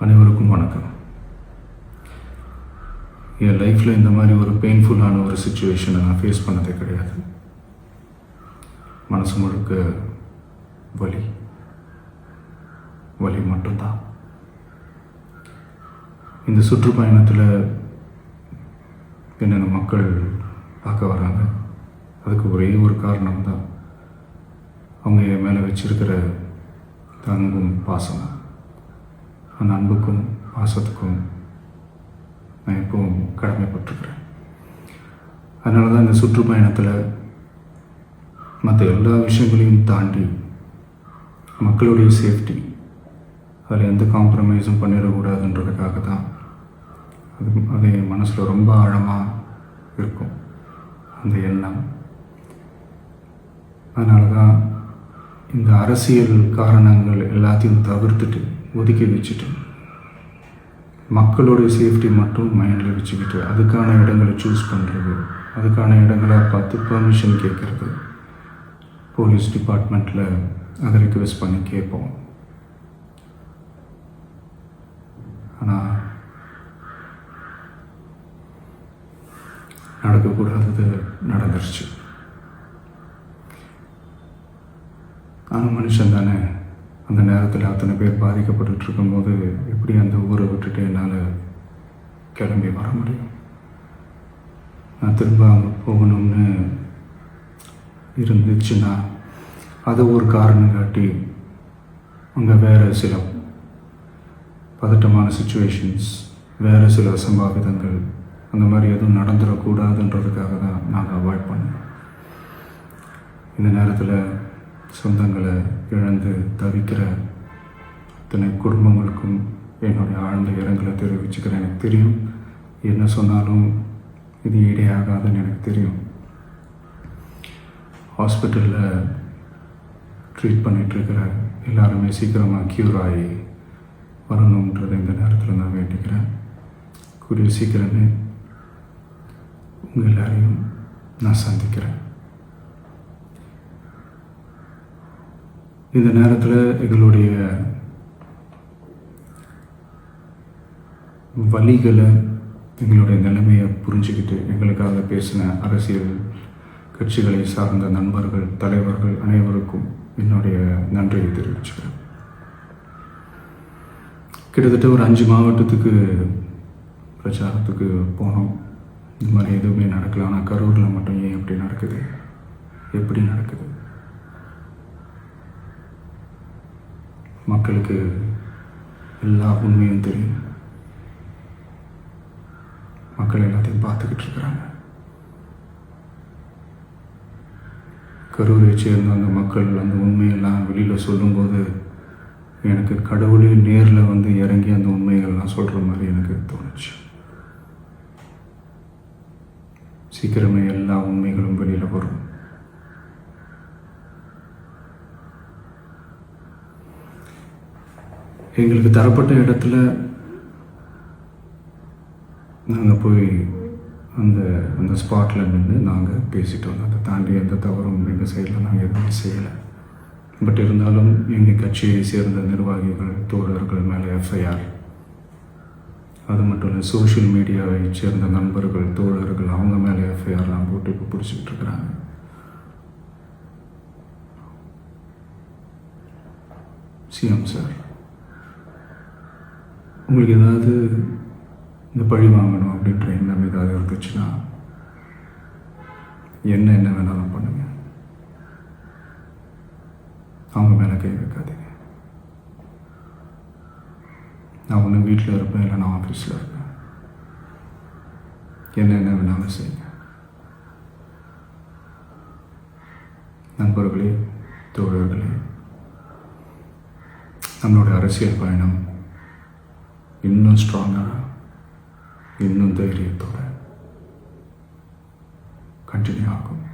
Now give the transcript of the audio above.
அனைவருக்கும் வணக்கம். என் லைஃப்பில் இந்த மாதிரி ஒரு பெயின்ஃபுல்லான ஒரு சுச்சுவேஷனை நான் ஃபேஸ் பண்ணதே கிடையாது. மனசு முழுக்க வலி வலி மட்டும்தான். இந்த சுற்றுப்பயணத்தில் என்னென்ன மக்கள் பார்க்க வராங்க, அதுக்கு ஒரே ஒரு காரணம் தான், அவங்க என் மேலே வச்சிருக்கிற அன்பும் பாசம். அந்த அன்புக்கும் பாசத்துக்கும் நான் எப்பவும் கடமைப்பட்டிருக்கிறேன். அதனால தான் இந்த சுற்றுப்பயணத்தில் மற்ற எல்லா விஷயங்களையும் தாண்டி மக்களுடைய சேஃப்டி, அதில் எந்த காம்ப்ரமைஸும் பண்ணிடக்கூடாதுன்றதுக்காக தான் அது என் மனசில் ரொம்ப ஆழமாக இருக்கும் அந்த எண்ணம். அதனால தான் இந்த அரசியல் காரணங்கள் எல்லாத்தையும் தவிர்த்துட்டு ஒதுக்கி வச்சுட்டு மக்களுடைய சேஃப்டி மட்டும் மைண்டில் வச்சுக்கிட்டு அதுக்கான இடங்களை சூஸ் பண்ணுறது, அதுக்கான இடங்களை பார்த்து பெர்மிஷன் கேட்குறது, போலீஸ் டிபார்ட்மெண்ட்டில் அதை ரிக்வெஸ்ட் பண்ணி கேட்போம். ஆனால் நடக்கக்கூடாதது நடந்துருச்சு. ஆனால் மனுஷன் தானே, அந்த நேரத்தில் அத்தனை பேர் பாதிக்கப்பட்டு இருக்கும்போது எப்படி அந்த ஊரை விட்டுட்டு என்னால் கிளம்பி வர முடியும்? நான் திரும்ப அங்கே போகணும்னு இருந்துச்சுன்னா அதை ஒரு காரணம் காட்டி அங்கே வேறு சில பதட்டமான சுச்சுவேஷன்ஸ், வேறு சில அசம்பாவிதங்கள் அந்த மாதிரி எதுவும் நடந்துடக்கூடாதுன்றதுக்காக தான் நாங்கள் அவாய்ட் பண்ணோம். இந்த நேரத்தில் சொந்தங்களை இழந்து தவிக்கிற அத்தனை குடும்பங்களுக்கும் என்னுடைய ஆழ்ந்த இரங்கலை தெரிவிச்சுக்கிறேன். எனக்கு தெரியும், என்ன சொன்னாலும் இது ஈடேயாகாதுன்னு எனக்கு தெரியும். ஹாஸ்பிட்டலில் ட்ரீட் பண்ணிகிட்ருக்கிற எல்லாருமே சீக்கிரமாக க்யூர் ஆகி வரணுன்றதை இந்த நேரத்தில் நான் வேண்டிக்கிறேன். கூடிய சீக்கிரமே உங்கள் எல்லாரையும் நான் சந்திக்கிறேன். இந்த நேரத்தில் எங்களுடைய வலிகளை, எங்களுடைய நிலைமையை புரிஞ்சுக்கிட்டு எங்களுக்காக பேசின அரசியல் கட்சிகளை சார்ந்த நண்பர்கள், தலைவர்கள் அனைவருக்கும் என்னுடைய நன்றியை தெரிவிச்சுக்கிறேன். கிட்டத்தட்ட ஒரு 5 மாவட்டத்துக்கு பிரச்சாரத்துக்கு போனோம். இந்த மாதிரி எதுவுமே நடக்கல. ஆனால் கரூரில் மட்டும் ஏன் எப்படி நடக்குது, எப்படி நடக்குது? மக்களுக்கு எல்லா உண்மையும் தெரியும். மக்கள் எல்லாத்தையும் பார்த்துக்கிட்டு இருக்கிறாங்க. கரூரை சேர்ந்த அந்த மக்கள் அந்த உண்மையெல்லாம் வெளியில் சொல்லும்போது எனக்கு கடவுளே நேரில் வந்து இறங்கி அந்த உண்மைகள்லாம் சொல்கிற மாதிரி எனக்கு தோணுச்சு. சீக்கிரமே எல்லா உண்மைகளும் வெளியில் வரும். எங்களுக்கு தரப்பட்ட இடத்துல நாங்கள் போய் அந்த ஸ்பாட்டில் நின்று நாங்கள் பேசிட்டு வந்தோம். அதை தாண்டி எந்த தவறும் எங்கள் சைடில் நாங்கள் எதுவுமே செய்யலை. பட் இருந்தாலும் எங்கள் கட்சியை சேர்ந்த நிர்வாகிகள், தோழர்கள் மேலே எஃப்ஐஆர், அது மட்டும் இல்லை சோஷியல் மீடியாவை சேர்ந்த நண்பர்கள், தோழர்கள் அவங்க மேலே எஃப்ஐஆர்லாம் போட்டு இப்போ பிடிச்சிக்கிட்டு இருக்கிறாங்க. சிஎம் சார், உங்களுக்கு ஏதாவது இந்த பழி வாங்கணும் அப்படின்ற எண்ணம் ஏதாவது இருந்துச்சுன்னா என்ன வேணாலும் பண்ணுங்க. அவங்க மேலே கை வைக்காதீங்க. நான் ஒன்று வீட்டில் இருப்பேன், இல்லை நான் ஆஃபீஸில் இருப்பேன். என்ன வேணாலும் செய்யுங்க. நண்பர்களே, தோழர்களே, நம்மளுடைய அரசியல் பயணம் இன்னும் ஸ்ட்ராங்காக, இன்னும் தைரியத்தோடு கண்டினியூ ஆகும்.